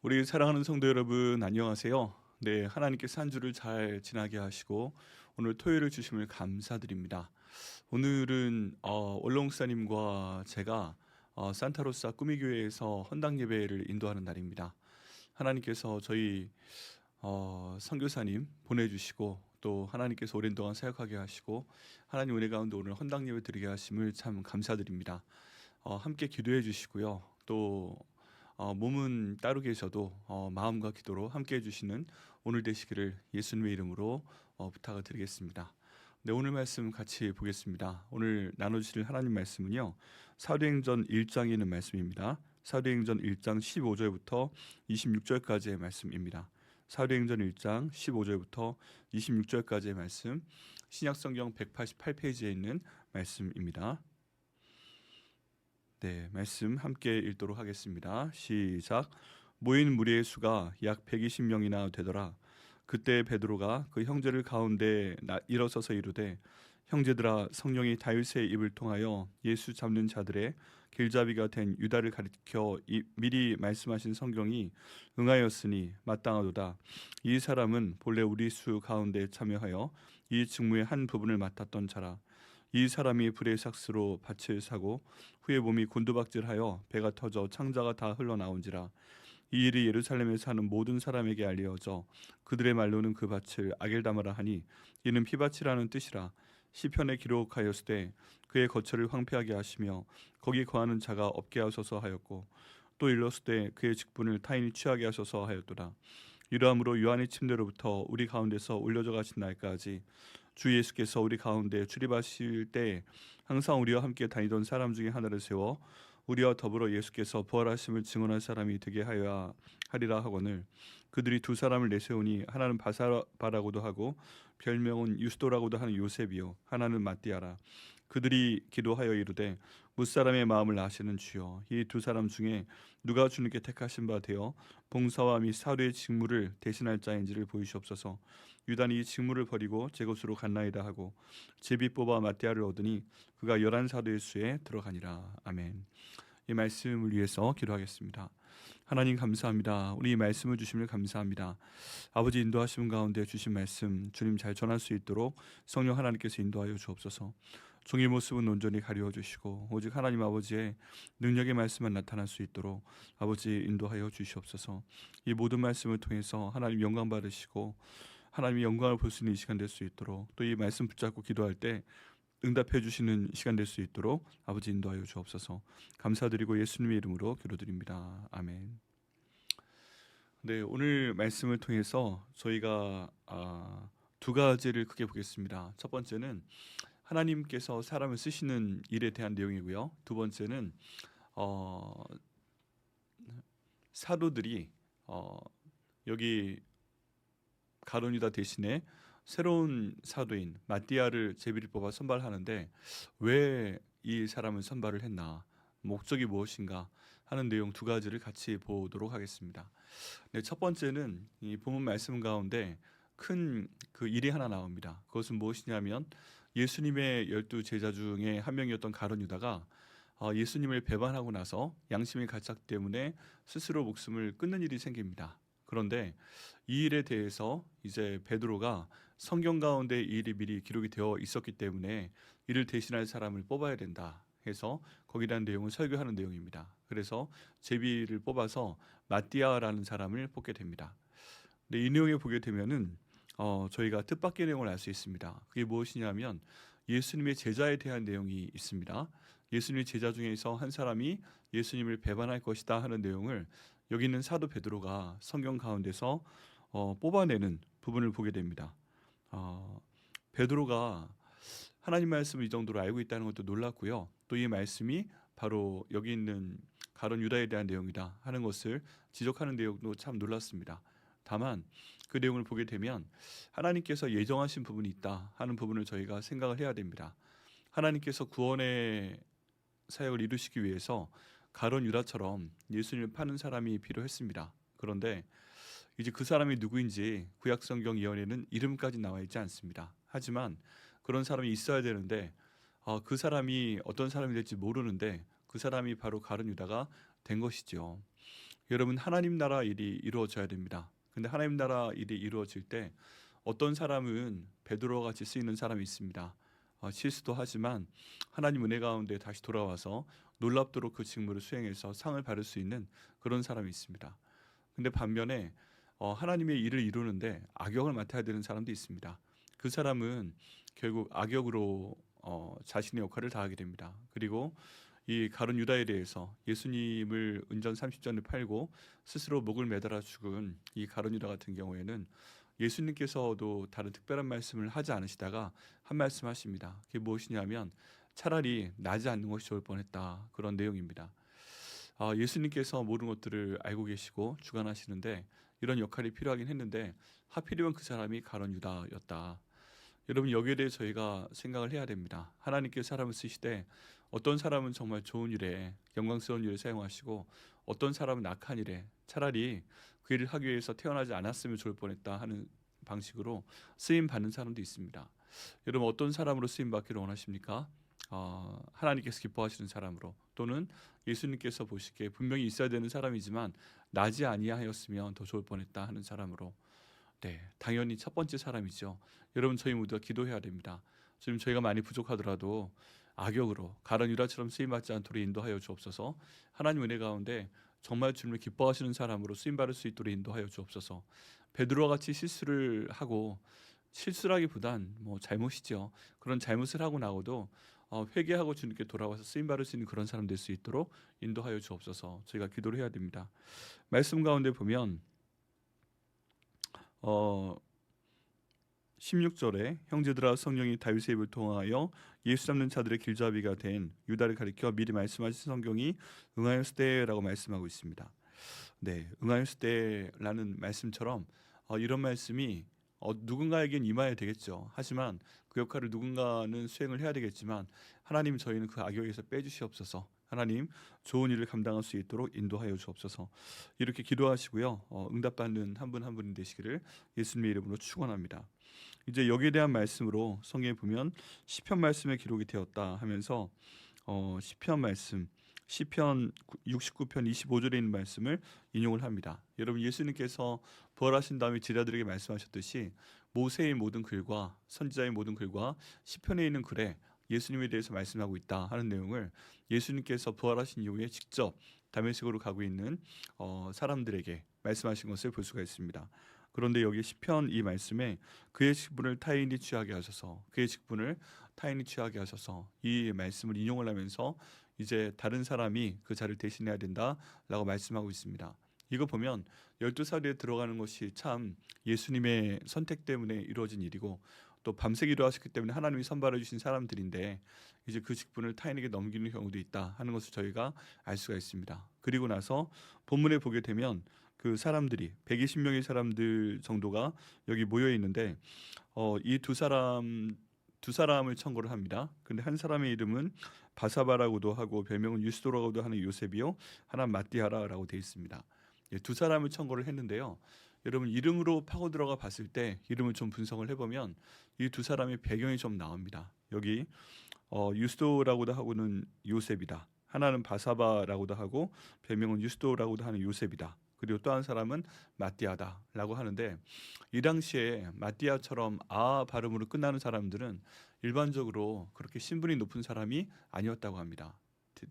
우리 사랑하는 성도 여러분, 안녕하세요. 네, 하나님께서 한 주를 잘 지나게 하시고 오늘 토요일을 주심을 감사드립니다. 오늘은 원롱사님과 제가 산타로사 꾸미교회에서 헌당 예배를 인도하는 날입니다. 하나님께서 저희 선교사님 보내주시고 또 하나님께서 오랜 동안 사역하게 하시고 하나님 은혜 가운데 오늘 헌당 예배 드리게 하심을 참 감사드립니다. 함께 기도해 주시고요. 또 몸은 따로 계셔도 마음과 기도로 함께 해주시는 오늘 되시기를 예수님의 이름으로 부탁을 드리겠습니다. 네, 오늘 말씀 같이 보겠습니다. 오늘 나눠주실 하나님 말씀은요, 사도행전 1장에 있는 말씀입니다. 사도행전 1장 15절부터 26절까지의 말씀입니다. 사도행전 1장 15절부터 26절까지의 말씀, 신약성경 188페이지에 있는 말씀입니다. 네, 말씀 함께 읽도록 하겠습니다. 시작. 모인 무리의 수가 약 120명이나 되더라. 그때 베드로가 그 형제를 가운데 일어서서 이르되, 형제들아, 성령이 다윗의 입을 통하여 예수 잡는 자들의 길잡이가 된 유다를 가리켜 미리 말씀하신 성경이 응하였으니 마땅하도다. 이 사람은 본래 우리 수 가운데 참여하여 이 직무의 한 부분을 맡았던 자라. 이 사람이 불의 삭스로 밭을 사고 후에 몸이 곤두박질하여 배가 터져 창자가 다 흘러나온지라. 이 일이 예루살렘에 사는 모든 사람에게 알려져 그들의 말로는 그 밭을 아겔다마라 하니 이는 피밭이라는 뜻이라. 시편에 기록하였으되 그의 거처를 황폐하게 하시며 거기 거하는 자가 없게 하소서 하였고, 또 일렀으되 그의 직분을 타인이 취하게 하소서 하였도다. 이러함으로 요한의 침례로부터 우리 가운데서 올려져 가신 날까지 주 예수께서 우리 가운데 출입하실 때 항상 우리와 함께 다니던 사람 중에 하나를 세워 우리와 더불어 예수께서 부활하심을 증언할 사람이 되게 하여야 하리라 하거늘, 그들이 두 사람을 내세우니 하나는 바사바라고도 하고 별명은 유스도라고도 하는 요셉이요 하나는 마띠아라. 그들이 기도하여 이르되, 무사람의 마음을 아시는 주여, 이 두 사람 중에 누가 주님께 택하신 바 되어 봉사와 및 사도의 직무를 대신할 자인지를 보이시옵소서. 유다니 이 직무를 버리고 제 곳으로 갔나이다 하고 제비 뽑아 마띠아를 얻으니 그가 11사도의 수에 들어가니라. 아멘. 이 말씀을 위해서 기도하겠습니다. 하나님 감사합니다. 우리 이 말씀을 주심을 감사합니다. 아버지, 인도하심 가운데 주신 말씀 주님 잘 전할 수 있도록 성령 하나님께서 인도하여 주옵소서. 종의 모습은 온전히 가리워 주시고 오직 하나님 아버지의 능력의 말씀만 나타날 수 있도록 아버지 인도하여 주시옵소서. 이 모든 말씀을 통해서 하나님 영광 받으시고 하나님의 영광을 볼 수 있는 이 시간 될 수 있도록, 또 이 말씀 붙잡고 기도할 때 응답해 주시는 시간 될 수 있도록 아버지 인도하여 주옵소서. 감사드리고 예수님의 이름으로 기도드립니다. 아멘. 네, 오늘 말씀을 통해서 저희가 두 가지를 크게 보겠습니다. 첫 번째는 하나님께서 사람을 쓰시는 일에 대한 내용이고요. 두 번째는 어, 사도들이 여기 가룟 유다 대신에 새로운 사도인 마띠아를 제비를 뽑아 선발하는데 왜 이 사람을 선발을 했나, 목적이 무엇인가 하는 내용 두 가지를 같이 보도록 하겠습니다. 네, 첫 번째는 이 본문 말씀 가운데 큰 그 일이 하나 나옵니다. 그것은 무엇이냐면 예수님의 12제자 중에 한 명이었던 가룟 유다가 예수님을 배반하고 나서 양심의 가책 때문에 스스로 목숨을 끊는 일이 생깁니다. 그런데 이 일에 대해서 이제 베드로가 성경 가운데 이 일이 미리 기록이 되어 있었기 때문에 이를 대신할 사람을 뽑아야 된다 해서 거기에 대한 내용을 설교하는 내용입니다. 그래서 제비를 뽑아서 마띠아라는 사람을 뽑게 됩니다. 근데 이 내용에 보게 되면은 저희가 뜻밖의 내용을 알 수 있습니다. 그게 무엇이냐면 예수님의 제자에 대한 내용이 있습니다. 예수님의 제자 중에서 한 사람이 예수님을 배반할 것이다 하는 내용을 여기 있는 사도 베드로가 성경 가운데서 뽑아내는 부분을 보게 됩니다. 베드로가 하나님 말씀을 이 정도로 알고 있다는 것도 놀랐고요. 또 이 말씀이 바로 여기 있는 가룟 유다에 대한 내용이다 하는 것을 지적하는 내용도 참 놀랐습니다. 다만 그 내용을 보게 되면 하나님께서 예정하신 부분이 있다 하는 부분을 저희가 생각을 해야 됩니다. 하나님께서 구원의 사역을 이루시기 위해서 가룟 유다처럼 예수님을 파는 사람이 필요했습니다. 그런데 이제 그 사람이 누구인지 구약 성경 예언에는 이름까지 나와 있지 않습니다. 하지만 그런 사람이 있어야 되는데 그 사람이 어떤 사람이 될지 모르는데 그 사람이 바로 가룟 유다가 된 것이죠. 여러분 하나님 나라 일이 이루어져야 됩니다. 근데 하나님 나라 일이 이루어질 때 어떤 사람은 베드로와 같이 쓰이는 사람이 있습니다. 실수도 하지만 하나님 은혜 가운데 다시 돌아와서 놀랍도록 그 직무를 수행해서 상을 받을 수 있는 그런 사람이 있습니다. 근데 반면에 하나님의 일을 이루는데 악역을 맡아야 되는 사람도 있습니다. 그 사람은 결국 악역으로 자신의 역할을 다하게 됩니다. 그리고 이 가룟 유다에 대해서 예수님을 은전 30전을 팔고 스스로 목을 매달아 죽은 이 가룟 유다 같은 경우에는 예수님께서도 다른 특별한 말씀을 하지 않으시다가 한 말씀 하십니다. 그게 무엇이냐면 차라리 나지 않는 것이 좋을 뻔했다, 그런 내용입니다. 예수님께서 모든 것들을 알고 계시고 주관하시는데 이런 역할이 필요하긴 했는데 하필이면 그 사람이 가룟 유다였다. 여러분 여기에 대해 저희가 생각을 해야 됩니다. 하나님께 사람을 쓰시되 어떤 사람은 정말 좋은 일에 영광스러운 일에 사용하시고 어떤 사람은 악한 일에 차라리 그 일을 하기 위해서 태어나지 않았으면 좋을 뻔했다 하는 방식으로 쓰임 받는 사람도 있습니다. 여러분 어떤 사람으로 쓰임 받기를 원하십니까? 하나님께서 기뻐하시는 사람으로, 또는 예수님께서 보시기에 분명히 있어야 되는 사람이지만 나지 아니하였으면 더 좋을 뻔했다 하는 사람으로. 네, 당연히 첫 번째 사람이죠. 여러분 저희 모두가 기도해야 됩니다. 지금 저희가 많이 부족하더라도 악역으로 가룟 유다처럼 쓰임받지 않도록 인도하여 주옵소서. 하나님 은혜 가운데 정말 주님을 기뻐하시는 사람으로 쓰임받을 수 있도록 인도하여 주옵소서. 베드로와 같이 실수를 하고, 실수라기보단 뭐 잘못이죠. 그런 잘못을 하고 나고도 회개하고 주님께 돌아와서 쓰임받을 수 있는 그런 사람 될 수 있도록 인도하여 주옵소서. 저희가 기도를 해야 됩니다. 말씀 가운데 보면 16절에 형제들아 성령이 다윗의 입을 통하여 예수 잡는 자들의 길잡이가 된 유다를 가리켜 미리 말씀하신 성경이 응하였을 때라고 말씀하고 있습니다. 네, 응하였을 때라는 말씀처럼 이런 말씀이 누군가에겐 임해야 되겠죠. 하지만 그 역할을 누군가는 수행을 해야 되겠지만 하나님 저희는 그 악역에서 빼주시옵소서. 하나님 좋은 일을 감당할 수 있도록 인도하여 주옵소서. 이렇게 기도하시고요. 응답받는 한 분 한 분이 되시기를 예수님의 이름으로 축원합니다. 이제 여기에 대한 말씀으로 성경에 보면 시편 말씀에 기록이 되었다 하면서 시편 말씀 시편 69편 25절에 있는 말씀을 인용을 합니다. 여러분 예수님께서 부활하신 다음에 제자들에게 말씀하셨듯이 모세의 모든 글과 선지자의 모든 글과 시편에 있는 글에 예수님에 대해서 말씀하고 있다 하는 내용을 예수님께서 부활하신 이후에 직접 다메섹으로 가고 있는 사람들에게 말씀하신 것을 볼 수가 있습니다. 그런데 여기 시편 이 말씀에 그의 직분을 타인이 취하게 하셔서, 그의 직분을 타인이 취하게 하셔서 이 말씀을 인용을 하면서 이제 다른 사람이 그 자리를 대신해야 된다라고 말씀하고 있습니다. 이거 보면 12살에 들어가는 것이 참 예수님의 선택 때문에 이루어진 일이고 또 밤새 기도하셨기 때문에 하나님이 선발해 주신 사람들인데 이제 그 직분을 타인에게 넘기는 경우도 있다 하는 것을 저희가 알 수가 있습니다. 그리고 나서 본문에 보게 되면 그 사람들이 120명의 사람들 정도가 여기 모여 있는데 이 두 사람을 청거를 합니다. 근데 한 사람의 이름은 바사바라고도 하고 별명은 유스도라고도 하는 요셉이요, 하나 마띠아라라고 되어 있습니다. 두 사람을 청거를 했는데요. 여러분 이름으로 파고 들어가 봤을 때 이름을 좀 분석을 해보면 이 두 사람의 배경이 좀 나옵니다. 여기 유스도라고도 하고는 요셉이다. 하나는 바사바라고도 하고 별명은 유스도라고도 하는 요셉이다. 그리고 또 한 사람은 마띠아다라고 하는데 이 당시에 마띠아처럼 아 발음으로 끝나는 사람들은 일반적으로 그렇게 신분이 높은 사람이 아니었다고 합니다.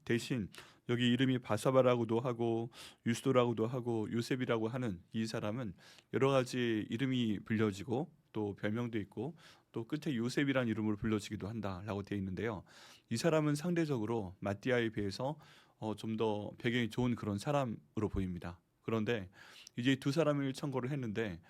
대신 여기 이름이 바사바라고도 하고 유스도라고도 하고 요셉이라고 하는 이 사람은 여러 가지 이름이 불려지고 또 별명도 있고 또 끝에 요셉이라는 이름으로 불려지기도 한다라고 되어 있는데요. 이 사람은 상대적으로 마띠아에 비해서 좀 더 배경이 좋은 그런 사람으로 보입니다. 그런데 이제 두 사람을 청거를 했는데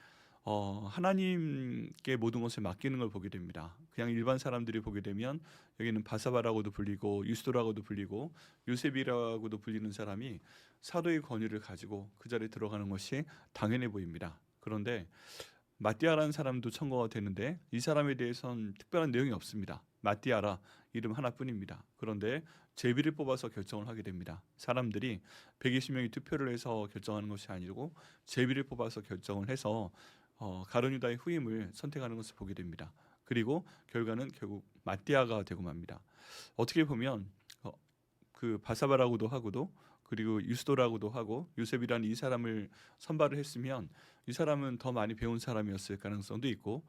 하나님께 모든 것을 맡기는 걸 보게 됩니다. 그냥 일반 사람들이 보게 되면 여기는 바사바라고도 불리고 유스도라고도 불리고 요셉이라고도 불리는 사람이 사도의 권위를 가지고 그 자리에 들어가는 것이 당연해 보입니다. 그런데 마띠아라는 사람도 청거가 되는데 이 사람에 대해서는 특별한 내용이 없습니다. 마띠아라 이름 하나뿐입니다. 그런데 제비를 뽑아서 결정을 하게 됩니다. 사람들이 120명이 투표를 해서 결정하는 것이 아니고 제비를 뽑아서 결정을 해서 가룟 유다의 후임을 선택하는 것을 보게 됩니다. 그리고 결과는 결국 마띠아가 되고 맙니다. 어떻게 보면 그 바사바라고도 하고도 그리고 유스도라고도 하고 요셉이라는 이 사람을 선발을 했으면 이 사람은 더 많이 배운 사람이었을 가능성도 있고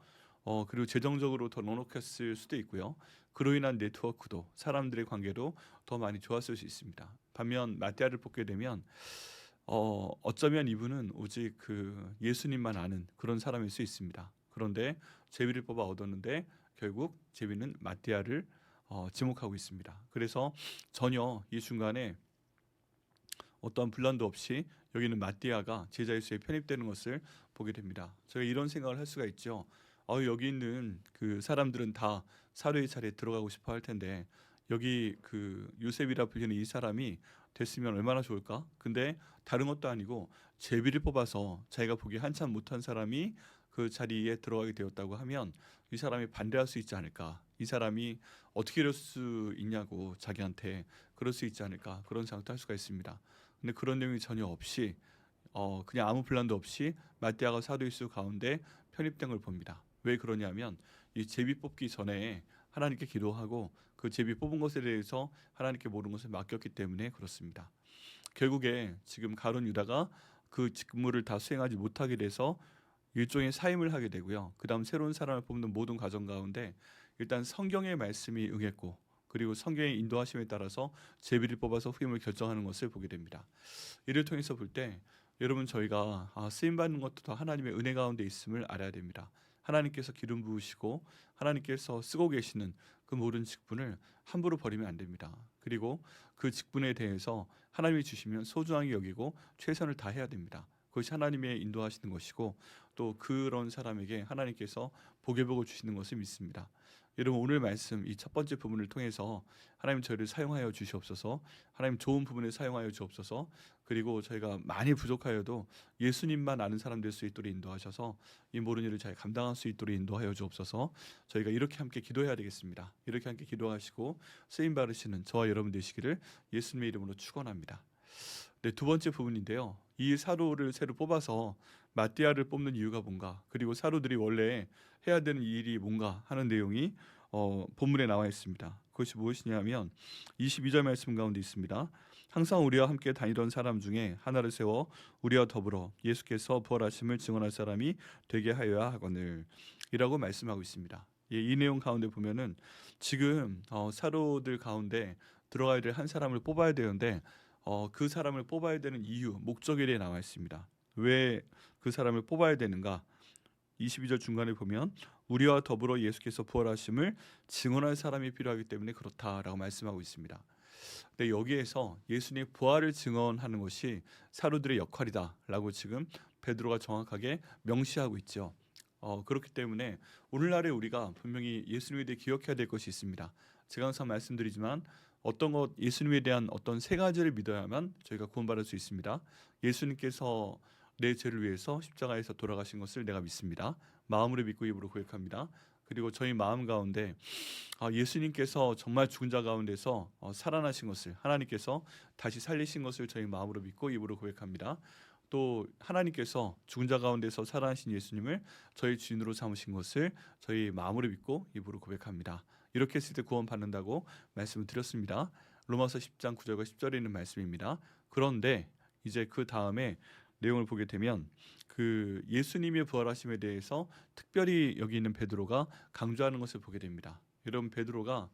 그리고 재정적으로 더 넉넉했을 수도 있고요. 그로 인한 네트워크도 사람들의 관계도 더 많이 좋았을 수 있습니다. 반면 마띠아를 뽑게 되면 어쩌면 이분은 오직 그 예수님만 아는 그런 사람일 수 있습니다. 그런데 제비를 뽑아 얻었는데 결국 제비는 마띠아를 지목하고 있습니다. 그래서 전혀 이 중간에 어떠한 분란도 없이 여기는 마띠아가 제자의 수에 편입되는 것을 보게 됩니다. 제가 이런 생각을 할 수가 있죠. 여기 있는 그 사람들은 다 사료의 자리에 들어가고 싶어 할 텐데 여기 그 요셉이라 불리는 이 사람이 됐으면 얼마나 좋을까? 근데 다른 것도 아니고 제비를 뽑아서 자기가 보기 한참 못한 사람이 그 자리에 들어가게 되었다고 하면 이 사람이 반대할 수 있지 않을까? 이 사람이 어떻게 이럴 수 있냐고 자기한테 그럴 수 있지 않을까? 그런 생각도 할 수가 있습니다. 근데 그런 내용이 전혀 없이 그냥 아무 플랜도 없이 마띠아가 사도일수 가운데 편입된 걸 봅니다. 왜 그러냐면 이 제비 뽑기 전에 하나님께 기도하고 그 제비 뽑은 것에 대해서 하나님께 모든 것을 맡겼기 때문에 그렇습니다. 결국에 지금 가룟 유다가 그 직무를 다 수행하지 못하게 돼서 일종의 사임을 하게 되고요. 그 다음 새로운 사람을 뽑는 모든 과정 가운데 일단 성경의 말씀이 응했고 그리고 성경의 인도하심에 따라서 제비를 뽑아서 후임을 결정하는 것을 보게 됩니다. 이를 통해서 볼 때 여러분 저희가 쓰임받는 것도 더 하나님의 은혜 가운데 있음을 알아야 됩니다. 하나님께서 기름 부으시고 하나님께서 쓰고 계시는 그 모든 직분을 함부로 버리면 안 됩니다. 그리고 그 직분에 대해서 하나님이 주시면 소중하게 여기고 최선을 다해야 됩니다. 그것이 하나님의 인도하시는 것이고 또 그런 사람에게 하나님께서 복의 복을 주시는 것을 믿습니다. 여러분 오늘 말씀 이 첫 번째 부분을 통해서 하나님 저희를 사용하여 주시옵소서. 하나님 좋은 부분을 사용하여 주옵소서. 그리고 저희가 많이 부족하여도 예수님만 아는 사람 될 수 있도록 인도하셔서 이 모든 일을 잘 감당할 수 있도록 인도하여 주옵소서. 저희가 이렇게 함께 기도해야 되겠습니다. 이렇게 함께 기도하시고 쓰임 받으시는 저와 여러분 되시기를 예수님의 이름으로 축원합니다. 네, 두 번째 부분인데요. 이 사도를 새로 뽑아서 마띠아를 뽑는 이유가 뭔가, 그리고 사도들이 원래 해야 되는 일이 뭔가 하는 내용이 본문에 나와 있습니다. 그것이 무엇이냐면 22절 말씀 가운데 있습니다. 항상 우리와 함께 다니던 사람 중에 하나를 세워 우리와 더불어 예수께서 부활하심을 증언할 사람이 되게 하여야 하거늘 이라고 말씀하고 있습니다. 이 내용 가운데 보면은 지금 사도들 가운데 들어가야 될 한 사람을 뽑아야 되는데 그 사람을 뽑아야 되는 이유, 목적에 대해 나와 있습니다. 왜 그 사람을 뽑아야 되는가? 22절 중간에 보면 우리와 더불어 예수께서 부활하심을 증언할 사람이 필요하기 때문에 그렇다라고 말씀하고 있습니다. 근데 여기에서 예수님의 부활을 증언하는 것이 사도들의 역할이다라고 지금 베드로가 정확하게 명시하고 있죠. 그렇기 때문에 오늘날에 우리가 분명히 예수님에 대해 기억해야 될 것이 있습니다. 제가 항상 말씀드리지만 어떤 것 예수님에 대한 어떤 세 가지를 믿어야만 저희가 구원받을 수 있습니다. 예수님께서 내 죄를 위해서 십자가에서 돌아가신 것을 내가 믿습니다. 마음으로 믿고 입으로 고백합니다. 그리고 저희 마음 가운데 예수님께서 정말 죽은 자 가운데서 살아나신 것을 하나님께서 다시 살리신 것을 저희 마음으로 믿고 입으로 고백합니다. 또 하나님께서 죽은 자 가운데서 살아나신 예수님을 저희 주인으로 삼으신 것을 저희 마음으로 믿고 입으로 고백합니다. 이렇게 했을 때 구원 받는다고 말씀을 드렸습니다. 로마서 10장 9절과 10절에 있는 말씀입니다. 그런데 이제 그 다음에 내용을 보게 되면 그 예수님의 부활하심에 대해서 특별히 여기 있는 베드로가 강조하는 것을 보게 됩니다. 여러분 베드로가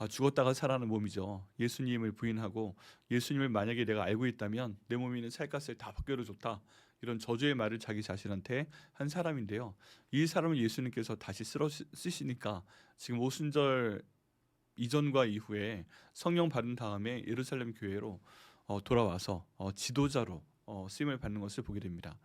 죽었다가 살아나는 몸이죠. 예수님을 부인하고 예수님을 만약에 내가 알고 있다면 내 몸에 있는 살갗을 다 벗겨도 좋다. 이런 저주의 말을 자기 자신한테 한 사람인데요. 이 사람을 예수님께서 다시 쓰시니까 지금 오순절 이전과 이후에 성령 받은 다음에 예루살렘 교회로 돌아와서 지도자로 쓰임을 받는 것을 보게 됩니다.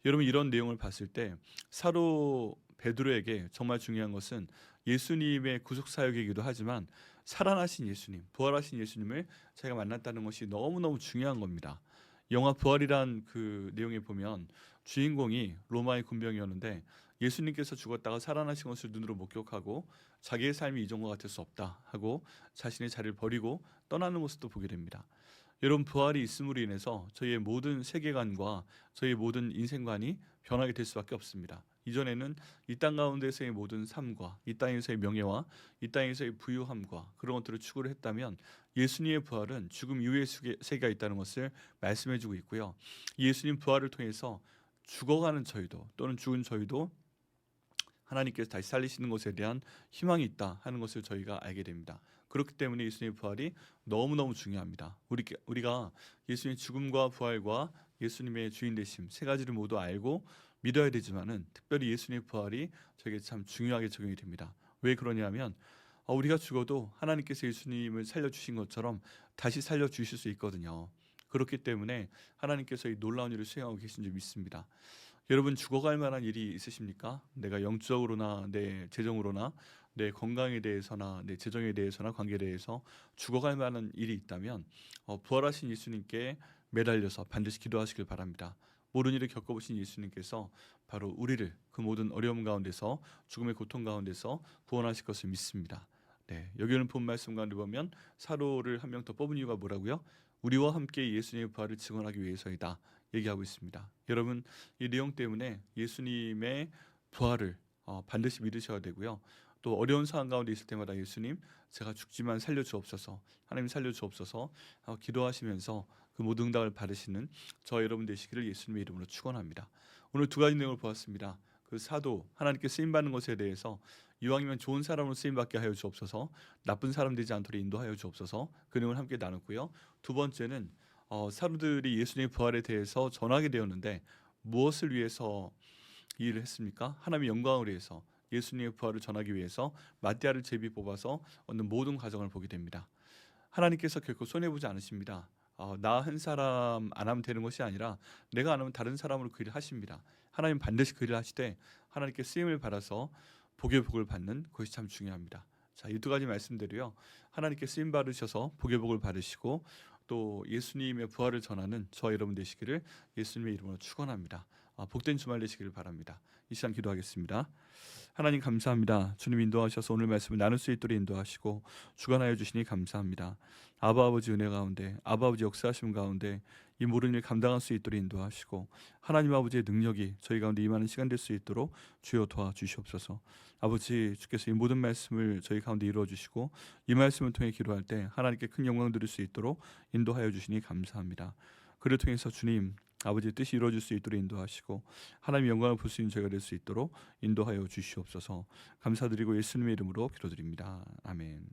여러분 이런 내용을 봤을 때 사도 베드로에게 정말 중요한 것은 예수님의 구속 사역이기도 하지만 살아나신 예수님, 부활하신 예수님을 자기가 만났다는 것이 너무너무 중요한 겁니다. 영화 부활이란 그 내용에 보면 주인공이 로마의 군병이었는데 예수님께서 죽었다가 살아나신 것을 눈으로 목격하고 자기의 삶이 이전과 같을 수 없다 하고 자신의 자리를 버리고 떠나는 모습도 보게 됩니다. 여러분 부활이 있음으로 인해서 저희의 모든 세계관과 저희의 모든 인생관이 변하게 될 수밖에 없습니다. 이전에는 이 땅 가운데서의 모든 삶과 이 땅에서의 명예와 이 땅에서의 부유함과 그런 것들을 추구를 했다면 예수님의 부활은 죽음 이후의 세계가 있다는 것을 말씀해주고 있고요. 예수님 부활을 통해서 죽어가는 저희도 또는 죽은 저희도 하나님께서 다시 살리시는 것에 대한 희망이 있다 하는 것을 저희가 알게 됩니다. 그렇기 때문에 예수님의 부활이 너무너무 중요합니다. 우리가 예수님의 죽음과 부활과 예수님의 주인 되심 세 가지를 모두 알고 믿어야 되지만은 특별히 예수님의 부활이 저에게 참 중요하게 적용이 됩니다. 왜 그러냐면 우리가 죽어도 하나님께서 예수님을 살려주신 것처럼 다시 살려주실 수 있거든요. 그렇기 때문에 하나님께서 이 놀라운 일을 수행하고 계신 줄 믿습니다. 여러분 죽어갈 만한 일이 있으십니까? 내가 영적으로나 내 재정으로나 내 건강에 대해서나 내 재정에 대해서나 관계에 대해서 죽어갈 만한 일이 있다면 부활하신 예수님께 매달려서 반드시 기도하시길 바랍니다. 모든 일을 겪어보신 예수님께서 바로 우리를 그 모든 어려움 가운데서 죽음의 고통 가운데서 구원하실 것을 믿습니다. 네, 여기 오는 본 말씀 가운데 보면 사도를 한 명 더 뽑은 이유가 뭐라고요? 우리와 함께 예수님의 부활을 증언하기 위해서이다 얘기하고 있습니다. 여러분 이 내용 때문에 예수님의 부활을 반드시 믿으셔야 되고요. 또 어려운 상황 가운데 있을 때마다 예수님 제가 죽지만 살려주옵소서 하나님 살려주옵소서 기도하시면서 그 모든 응답을 받으시는 저 여러분 되시기를 예수님의 이름으로 축원합니다. 오늘 두 가지 내용을 보았습니다. 그 사도 하나님께 쓰임받는 것에 대해서 이왕이면 좋은 사람으로 쓰임받게 하여 주옵소서 나쁜 사람 되지 않도록 인도하여 주옵소서 그 내용을 함께 나눴고요. 두 번째는 사도들이 예수님의 부활에 대해서 전하게 되었는데 무엇을 위해서 이 일을 했습니까? 하나님의 영광을 위해서 예수님의 부활을 전하기 위해서 마띠아를 제비 뽑아서 얻는 모든 과정을 보게 됩니다. 하나님께서 결코 손해보지 않으십니다. 나 한 사람 안 하면 되는 것이 아니라 내가 안 하면 다른 사람으로 그 일을 하십니다. 하나님 반드시 그 일을 하시되 하나님께 쓰임을 받아서 복의 복을 받는 것이 참 중요합니다. 자, 이 두 가지 말씀대로요. 하나님께 쓰임 받으셔서 복의 복을 받으시고 또 예수님의 부활을 전하는 저 여러분 되시기를 예수님의 이름으로 축원합니다. 복된 주말 되시기를 바랍니다. 이 시간 기도하겠습니다. 하나님 감사합니다. 주님 인도하셔서 오늘 말씀을 나눌 수 있도록 인도하시고 주관하여 주시니 감사합니다. 아버지 은혜 가운데 아버지 역사하심 가운데 이 모든 일 감당할 수 있도록 인도하시고 하나님 아버지의 능력이 저희 가운데 임하는 시간 될 수 있도록 주여 도와주시옵소서. 아버지 주께서 이 모든 말씀을 저희 가운데 이루어 주시고 이 말씀을 통해 기도할 때 하나님께 큰 영광 드릴 수 있도록 인도하여 주시니 감사합니다. 그를 통해서 주님 아버지의 뜻이 이루어질 수 있도록 인도하시고 하나님의 영광을 볼 수 있는 저희가 될 수 있도록 인도하여 주시옵소서. 감사드리고 예수님의 이름으로 기도드립니다. 아멘.